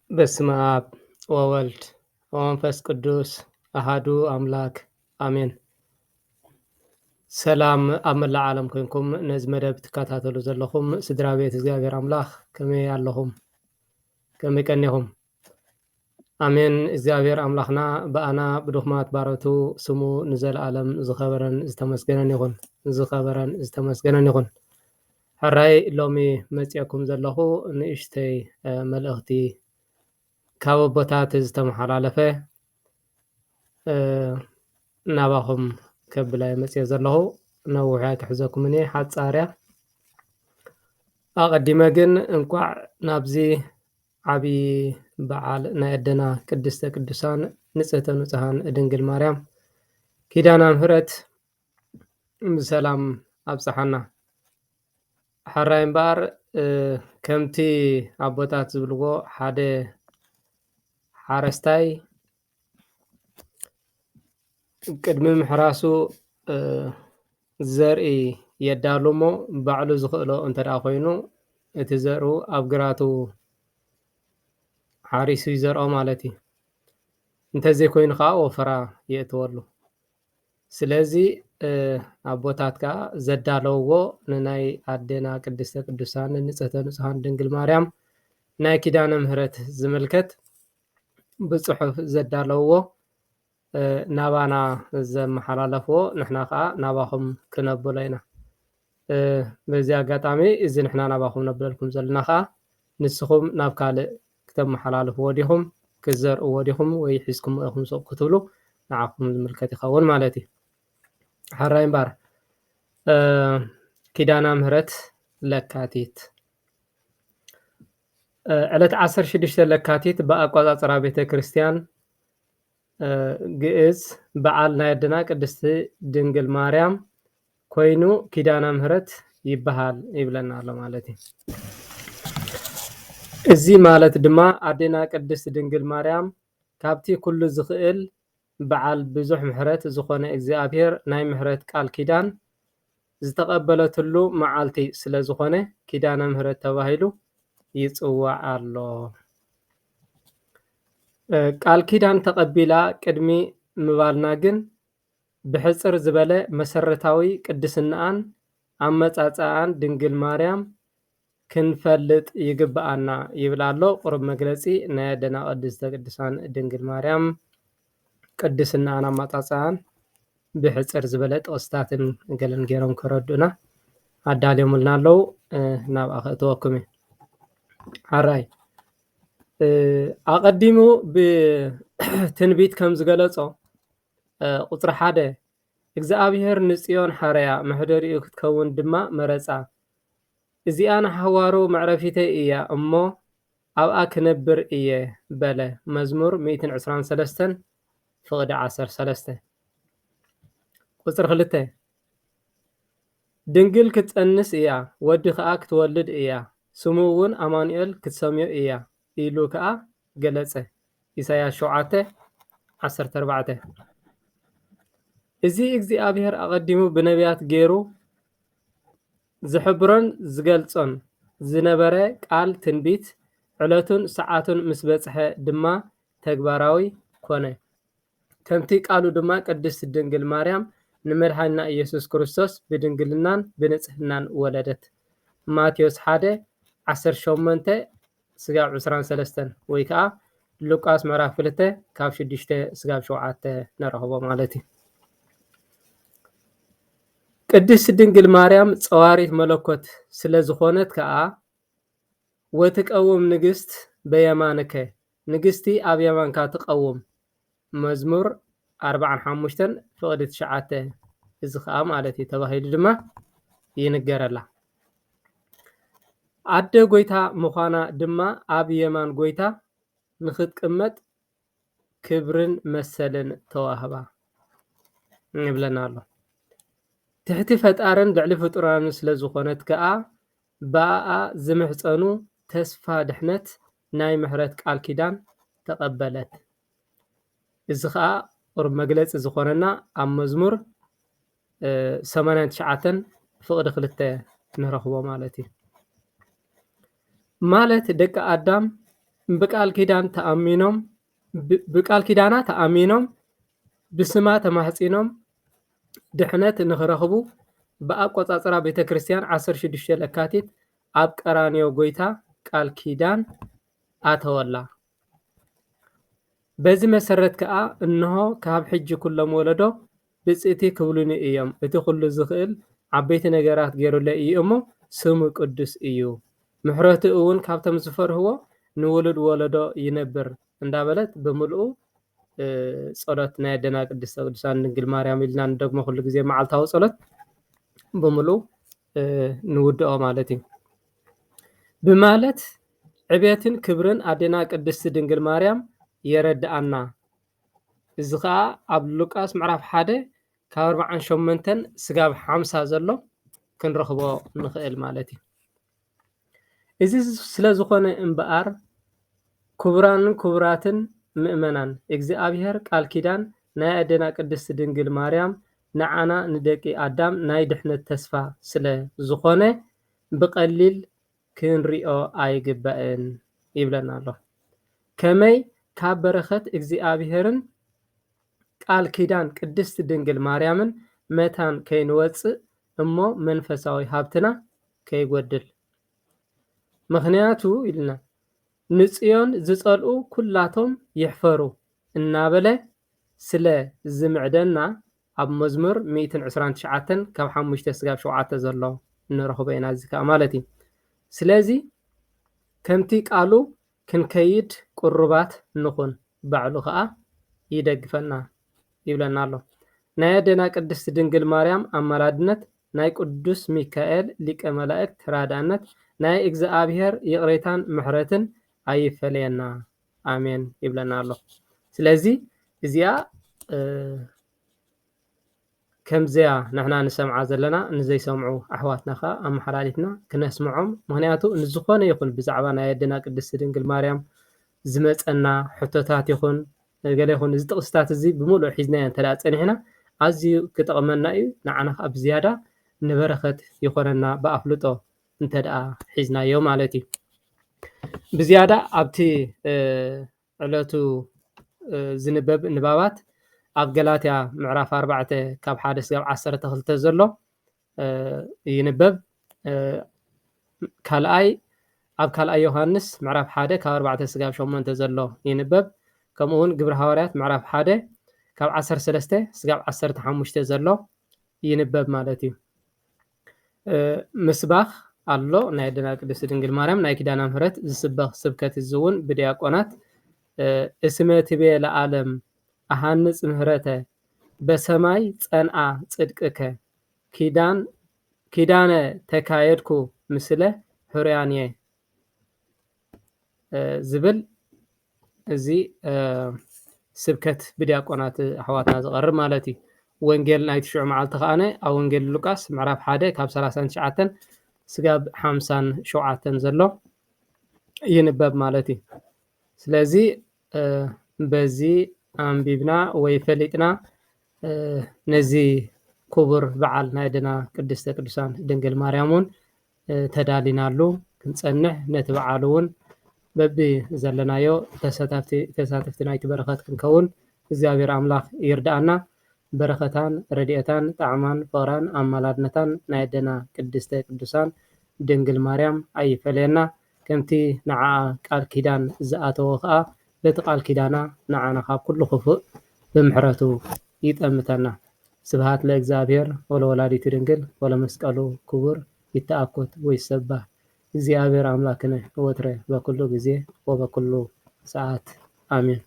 በስመ አብ ወወልድ ወመንፈስ ቅዱስ አሃዱ አምላክ አሜን። ሰላም ኣብ መላእ ዓለም ኮይንኩም ነዚ መደብ ትከታተሉ ዘለኹም ስድራ ቤት እግዚኣብሔር ኣምላኽ ከመይ ኣለኹም? ከመይ ቀኒኹም? ኣሜን። እግዚኣብሔር ኣምላኽና በኣና ብድኹማት ባሮቱ ስሙ ንዘለኣለም ዝኸበረን ዝተመስገነን ይኹን። ዝኸበረን ዝተመስገነን ይኹን። ሕራይ ሎሚ መፂአኩም ዘለኹ ንእሽተይ መልእኽቲ ካብ ኣቦታት ዝተመሓላለፈ ናባኹም ከብላይ መፅአ ዘለኹ ነዊሕ ክሕዘኩም እኔ ሓፃርያ ኣቐዲመ ግን እንኳዕ ናብዚ ዓብይ በዓል ናይ ኣደና ቅድስተ ቅዱሳን ንጽህተ ንጹሃን ድንግል ማርያም ኪዳነ ምሕረት ብሰላም ኣብፅሓና። ሓራይ እምበር ከምቲ ኣቦታት ዝብልዎ ሓደ ሓረስታይ ቅድሚ ምሕራሱ ዘርኢ የዳሉ እሞ ባዕሉ ዝኽእሎ እንተደኣ ኮይኑ እቲ ዘርኡ ኣብ ግራቱ ሓሪሱ ይዘርኦ ማለት እዩ። እንተዘይኮይኑ ከዓ ወፈራ የእትወሉ። ስለዚ ኣቦታት ከዓ ዘዳለውዎ ንናይ ኣዴና ቅድስተ ቅዱሳን ንጽህተ ንጹሃን ድንግል ማርያም ናይ ኪዳነ ምሕረት ዝምልከት ብፅሑፍ ዘዳለውዎ ናባና ዘመሓላለፍዎ ንሕና ከዓ ናባኹም ክነብሎ ኢና። በዚ ኣጋጣሚ እዚ ንሕና ናባኹም ነብለልኩም ዘለና ከዓ ንስኹም ናብ ካልእ ክተመሓላልፍዎ ዲኹም ክዘርእዎ ዲኹም ወይ ሒዝኩም ኢኹም ሱቕ ክትብሉ ንዓኹም ዝምልከት ይኸውን ማለት እዩ። ሓራይ እምበር ኪዳነ ምሕረት ለካቲት ዕለት 16 ለካቲት ብኣቆፃፅራ ቤተ ክርስቲያን ግእዝ በዓል ናይ ኣደና ቅድስቲ ድንግል ማርያም ኮይኑ ኪዳነ ምሕረት ይበሃል ይብለና ኣሎ ማለት እዩ። እዚ ማለት ድማ ኣዴና ቅድስቲ ድንግል ማርያም ካብቲ ኩሉ ዝኽእል በዓል ብዙሕ ምሕረት ዝኾነ እግዚኣብሔር ናይ ምሕረት ቃል ኪዳን ዝተቐበለትሉ መዓልቲ ስለ ዝኾነ ኪዳነ ምሕረት ተባሂሉ ይፅዋዕ ኣሎ። ቃል ኪዳን ተቐቢላ ቅድሚ ምባልና ግን ብሕፅር ዝበለ መሰረታዊ ቅድስናኣን ኣመፃፅኣን ድንግል ማርያም ክንፈልጥ ይግብኣና ይብል ኣሎ ቁሩብ መግለፂ ናይ ኣዴና ቅድስተ ቅዱሳን ድንግል ማርያም ቅድስናኣን ኣመፃፅኣን ብሕፅር ዝበለ ጥቕስታትን ገለን ገይሮም ከረዱና ኣዳልዮምልና ኣለዉ። ናብኣ ክእትወኩም እየ። ሓራይ ኣቐዲሙ ብትንቢት ከም ዝገለፆ ቁፅሪ 1 እግዚኣብሔር ንጽዮን ሓረያ መሕደሪኡ ክትከውን ድማ መረፃ እዚኣ ንሓዋሩ መዕረፊተይ እያ እሞ ኣብኣ ክነብር እየ በለ። መዝሙር 123 ፍቕዲ 13 ቁፅሪ 2 ድንግል ክትፀንስ እያ ወዲ ከዓ ክትወልድ እያ ስሙ እውን ኣማኑኤል ክትሰምዮ እያ ኢሉ ከዓ ገለፀ። ኢሳያስ 7:14 እዚ እግዚኣብሔር ኣቐዲሙ ብነቢያት ገይሩ ዝሕብሮን ዝገልፆን ዝነበረ ቃል ትንቢት ዕለቱን ሰዓቱን ምስ በፅሐ ድማ ተግባራዊ ኮነ። ከምቲ ቃሉ ድማ ቅድስቲ ድንግል ማርያም ንመድሓኒና ኢየሱስ ክርስቶስ ብድንግልናን ብንጽህናን ወለደት። ማቴዎስ 1:18 ስጋብ 23 ወይ ከዓ ሉቃስ ምዕራፍ 2 ካብ 6 ስጋብ 7 ነረኽቦ ማለት እዩ። ቅድስቲ ድንግል ማርያም ፀዋሪት መለኮት ስለ ዝኾነት ከዓ ወትቀውም ንግስት በየማንከ ንግስቲ ኣብ የማንካ ትቀውም መዝሙር 45 ፍቕዲ 9 እዚ ከዓ ማለት እዩ ተባሂሉ ድማ ይንገረላ። ኣደ ጎይታ ምዃና ድማ ኣብ የማን ጎይታ ንኽትቅመጥ ክብርን መሰልን ተዋህባ ይብለና ኣሎ። ትሕቲ ፈጣርን ልዕሊ ፍጡራን ስለ ዝኾነት ከዓ ብኣኣ ዝምሕፀኑ ተስፋ ድሕነት ናይ ምሕረት ቃል ኪዳን ተቐበለት። እዚ ከዓ ቁርብ መግለፂ ዝኾነና ኣብ መዝሙር 89 ፍቕዲ 2 ንረኽቦ ማለት እዩ። ማለት ደቂ ኣዳም ብቃል ኪዳና ተኣሚኖም ብስማ ተማሕፂኖም ድሕነት ንኽረኽቡ ብኣቆፃፅራ ቤተክርስትያን 16 ለካቲት ኣብ ቀራንዮ ጎይታ ቃል ኪዳን ኣተወላ። በዚ መሰረት ከዓ እንሆ ካብ ሕጂ ኩሎም ወለዶ ብፅእቲ ክብሉኒ እዮም፣ እቲ ኩሉ ዝኽእል ዓበይቲ ነገራት ገይሩለይ እዩ እሞ ስሙ ቅዱስ እዩ፣ ምሕረቱ እውን ካብቶም ዝፈርህዎ ንውሉድ ወለዶ ይነብር እንዳበለት ብምልኡ ጸሎት ናይ ኣዴና ቅድስተ ቅዱሳን ድንግል ማርያም ኢልና እንደግሞ ኩሉ ግዜ መዓልታዊ ጸሎት ብምልኡ ንውድኦ ማለት እዩ። ብማለት ዕብየትን ክብርን ኣዴና ቅድስቲ ድንግል ማርያም የረድኣና። እዚ ከዓ ኣብ ሉቃስ ምዕራፍ 1 ካብ 48 ስጋብ 50 ዘሎ ክንረኽቦ ንኽእል ማለት እዩ። እዚ ስለ ዝኾነ እምበኣር ክቡራንን ክቡራትን ምእመናን እግዚኣብሔር ቃል ኪዳን ናይ ኣዴና ቅድስቲ ድንግል ማርያም ንዓና ንደቂ ኣዳም ናይ ድሕነት ተስፋ ስለ ዝኾነ ብቐሊል ክንሪኦ ኣይግባእን ይብለና ኣሎ። ከመይ ካብ በረኸት እግዚኣብሔርን ቃል ኪዳን ቅድስቲ ድንግል ማርያምን መታን ከይንወፅእ እሞ መንፈሳዊ ሃብትና ከይጎድል። ምክንያቱ ኢልና ንጽዮን ዝጸልኡ ኩላቶም ይሕፈሩ እናበለ ስለ ዝምዕደና ኣብ መዝሙር 129 ካብ 5 ስጋብ 7 ዘሎ ንረኽቦ ኢና እዚ ከዓ ማለት እዩ። ስለዚ ከምቲ ቃሉ ክንከይድ ቁሩባት ንኹን ባዕሉ ከዓ ይደግፈና ይብለና ኣሎ። ናይ ኣዴና ቅድስቲ ድንግል ማርያም ኣማላድነት፣ ናይ ቅዱስ ሚካኤል ሊቀ መላእክት ተራዳእነት፣ ናይ እግዚኣብሔር ይቕሬታን ምሕረትን ኣይፈለየና ኣሜን ይብለና ኣሎ። ስለዚ እዚኣ ከምዚያ ንሕና ንሰምዓ ዘለና ንዘይሰምዑ ኣሕዋትና ከዓ ኣመሓላሊፍና ክነስምዖም። ምክንያቱ ንዝኾነ ይኹን ብዛዕባ ናይ ኣዴና ቅድስቲ ድንግል ማርያም ዝመፀና ሕቶታት ይኹን ገለ ይኹን እዚ ጥቕስታት እዚ ብምሉእ ሒዝናዮ እንተዳ ፀኒሕና ኣዝዩ ክጠቕመና እዩ። ንዓና ከዓ ብዝያዳ ንበረኸት ይኾነና ብኣፍልጦ እንተደኣ ሒዝናዮ ማለት እዩ። ብዝያዳ ኣብቲ ዕለቱ ዝንበብ ንባባት ኣብ ገላትያ ምዕራፍ 4 ካብ 1 እስካብ 12 ዘሎ ይንበብ። ኣብ ካልኣይ ዮሃንስ ምዕራፍ 1 ካብ 4 እስካብ 8 ዘሎ ይንበብ። ከምኡ እውን ግብረ ሐዋርያት ምዕራፍ 1 ካብ 13 እስካብ 15 ዘሎ ይንበብ ማለት እዩ። ምስባኽ ኣሎ ናይ ኣዴና ቅድስቲ ድንግል ማርያም ናይ ኪዳና ምሕረት ዝስበኽ ስብከት እዚ እውን ብዲያቆናት እስመ ትቤ ለዓለም ኣሃንፅ ምህረተ በሰማይ ፀንአ ጽድቅከ ኪዳነ ተካየድኩ ምስለ ሕርያንየ ዝብል እዚ ስብከት ብዲያቆናት ኣሕዋትና ዝቐርብ ማለት እዩ። ወንጌል ናይቲ ሽዑ መዓልቲ ከዓነ ኣብ ወንጌል ሉቃስ ምዕራፍ 1 ካብ 39 ስጋብ 57 ዘሎ ይንበብ ማለት እዩ። ስለዚ በዚ ኣንቢብና ወይ ፈሊጥና ነዚ ክቡር በዓል ናይ ኣዴና ቅድስተ ቅዱሳን ድንግል ማርያም እውን ተዳሊናሉ ክንፀንሕ ነቲ በዓል እውን በቢ ዘለናዮ ተሳተፍቲ ናይቲ በረኸት ክንከውን እግዚኣብሔር ኣምላኽ ይርዳኣና። በረኸታን ረድኤታን ጣዕማን ፍቕራን ኣማላድነታን ናይ ኣዴና ቅድስተ ቅዱሳን ድንግል ማርያም ኣይፈለየና። ከምቲ ንዓዓ ቃል ኪዳን ዝኣተወ ከዓ በቲ ቃል ኪዳና ንዓና ካብ ኩሉ ክፉእ ብምሕረቱ ይጠምተና። ስብሃት ለእግዚአብሔር ወለወላዲቱ ድንግል ወለመስቀሉ ክቡር ይተኣኮት ወይሰባህ እግዚአብሔር አምላክነ ወትረ በኩሉ ጊዜ ወበኩሉ ሰዓት አሜን።